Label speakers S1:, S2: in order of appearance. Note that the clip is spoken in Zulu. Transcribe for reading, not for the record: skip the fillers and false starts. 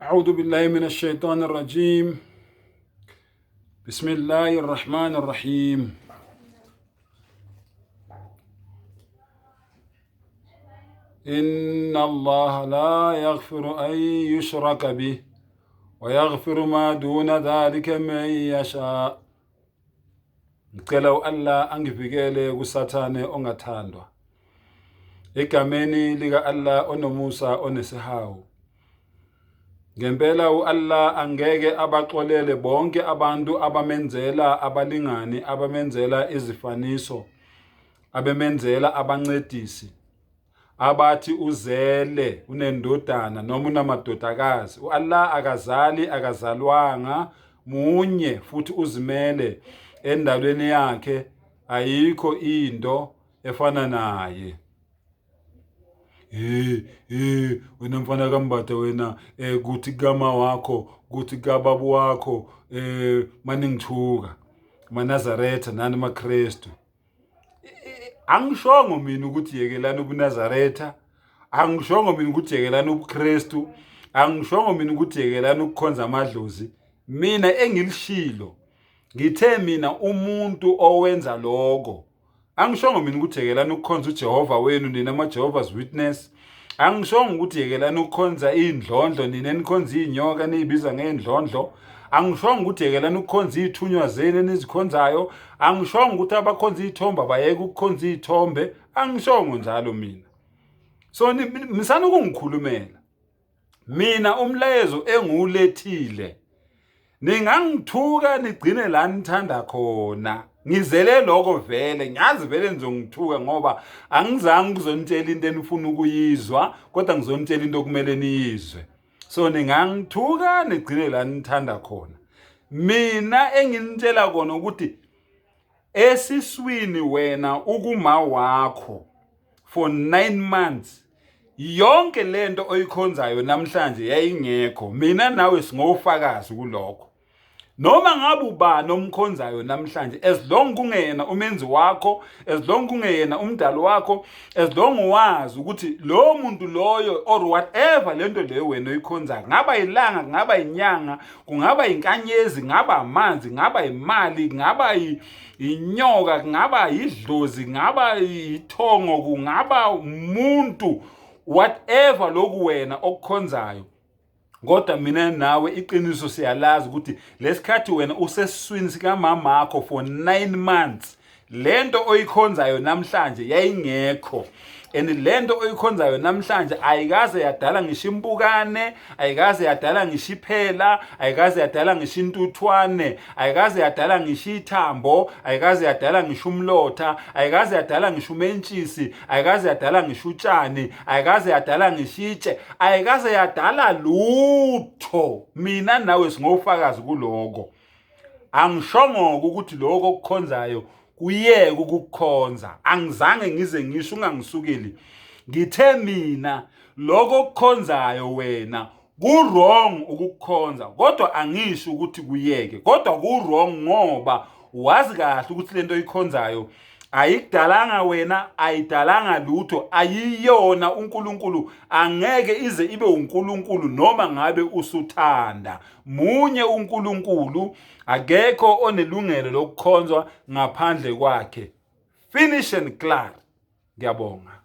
S1: أعوذ بالله من الشيطان الرجيم. بسم الله الرحمن الرحيم. إن الله لا يغفر أن يشرك به ويغفر ما دون ذلك من يشاء. Ngicela u-Allah angivikele kusathane ongathandwa. Egameni lika Allah onomusa onesihawu. Ngempela u-Allah angeke abaxolele bonke abantu abamenzela abalingani, abamenzela izifaniso, abemenzela abancedisi, abathi uzele unendodana noma unamadodakazi. U-Allah akazali, akazalwanga, munye futhi uzimele endalweni yakhe, ayikho into efana naye. Wena mfana kaMbatha wena kuthi kama wakho kuthi kababu wakho maningithuka maNazaretha nani maKristu. Angishongo mina ukuthi yekelana ubuNazaretha, angishongo mina ukuthi yekelana ubuKristu, angishongo mina ukuthi yekelana ukukhonza amadlozi. Mina engilishilo ngithe mina umuntu owenza lokho, angishongo mina ukuthi yekelana ukukhonza uJehova wenu nina ama-Jehovah's Witness, angishongo ukuthi yekelana ukukhonza indlondlo nina enikhonza inyoka niyibiza ngendlondlo, angishongo ukuthi yekelana ukukhonza ithunywa zenu enizikhonzayo, angishongo ukuthi abakhonza ithombe bayeke ukukhonza ithombe, angishongo njalo mina. So misana ukungikhulumela mina umlayezo engiwulethile, ningangithuka nigcine la nithanda khona. Ngizele lokho vele, ngiyazi vele nizongithuka ngoba angizange ngizonitshela into enifuna ukuyizwa, kodwa ngizonitshela into okumele niyizwe. So ningangithuka nigcine la nithanda khona. Mina enginitshela kona ukuthi esiswini wena ukuma wakho for 9 months, yonke lento oyikhonzayo namhlanje yayingekho. Mina nawe singofakazi kulokho. Noma ngabe ubani omkhonzayo namhlanje, as long kungeyena umenzi wakho, as long kungeyena umdali wakho, as long wazi ukuthi lo muntu loyo or whatever lento leyo wena oyikhonzayo, ngaba ilanga, ngaba inyanga, kungaba inkanyezi, ngaba amanzi, ngaba imali, ngaba inyoka, ngaba idlozi, ngaba ithongo, kungaba umuntu, whatever lokhu wena okukhonzayo. Kodwa mina nawe iqiniso siyalazi ukuthi lesikhathi wena usesiswini sikamama wakho for 9 months, lento oyikhonzayo namhlanje yayingekho. And lento oyikhonzayo namhlanje ayikaze yadala ngisho impukane, ayikaze yadala ngisho iphela, ayikaze yadala ngisho intuthwane, ayikaze yadala ngisho ithambo, ayikaze yadala ngisho umlotha, ayikaze yadala ngisho umentshisi, ayikaze yadala ngisho utshani, ayikaze yadala ngisho itshe, ayikaze yadala lutho. Mina nawe singofakazi kuloko. Angishongo ukuthi lokho okukhonzayo kuyeke ukukukhonza. Angizange ngize ngisho, ungangisukeli. Ngithe mina lokho okukhonzayo wena ku-wrong ukukukhonza, kodwa angisho ukuthi kuyeke, kodwa ku-wrong ngoba wazi kahle ukuthi lento oyikhonzayo ayikudalanga wena, ayidalanga lutho, ayiyona uNkulunkulu, angeke ize ibe uNkulunkulu noma ngabe usuthanda. Munye uNkulunkulu, akekho onelungelo lokukhonzwa ngaphandle kwakhe. Finish and clear. Ngiyabonga.